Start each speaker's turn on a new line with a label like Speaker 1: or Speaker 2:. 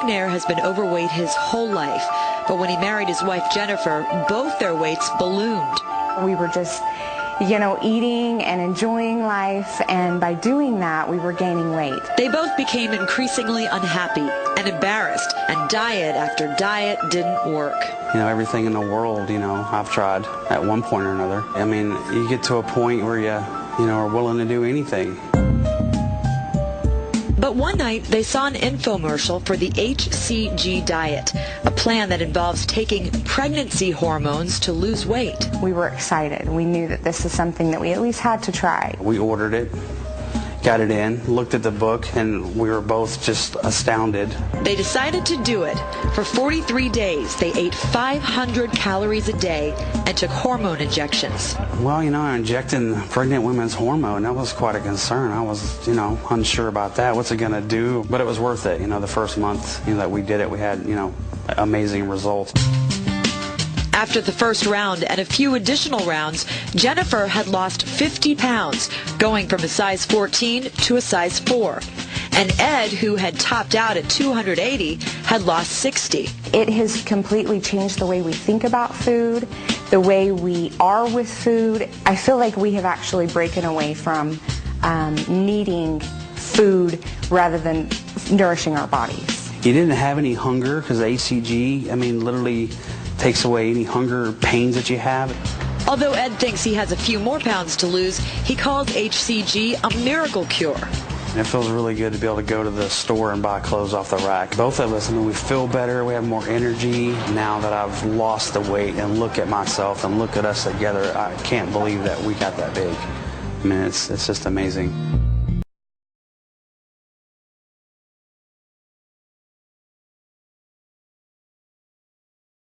Speaker 1: McNair has been overweight his whole life, but when he married his wife Jennifer, both their weights ballooned.
Speaker 2: We were just, eating and enjoying life, and by doing that, we were gaining weight.
Speaker 1: They both became increasingly unhappy and embarrassed, and diet after diet didn't work.
Speaker 3: Everything in the world, I've tried at one point or another. I mean, you get to a point where you are willing to do anything.
Speaker 1: But one night, they saw an infomercial for the HCG diet, a plan that involves taking pregnancy hormones to lose weight.
Speaker 2: We were excited. We knew that this is something that we at least had to try.
Speaker 3: We ordered it, got it in, looked at the book, and we were both just astounded.
Speaker 1: They decided to do it. For 43 days, they ate 500 calories a day and took hormone injections.
Speaker 3: Well, injecting pregnant women's hormone, that was quite a concern. I was, unsure about that. What's it going to do? But it was worth it. The first month that we did it, we had, amazing results.
Speaker 1: After the first round and a few additional rounds, Jennifer had lost 50 pounds, going from a size 14 to a size 4. And Ed, who had topped out at 280, had lost 60.
Speaker 2: It has completely changed the way we think about food, the way we are with food. I feel like we have actually broken away from needing food rather than nourishing our bodies.
Speaker 3: You didn't have any hunger because HCG, literally takes away any hunger pains that you have.
Speaker 1: Although Ed thinks he has a few more pounds to lose, he calls HCG a miracle cure.
Speaker 3: And it feels really good to be able to go to the store and buy clothes off the rack. Both of us, we feel better, we have more energy. Now that I've lost the weight and look at myself and look at us together, I can't believe that we got that big. It's just amazing.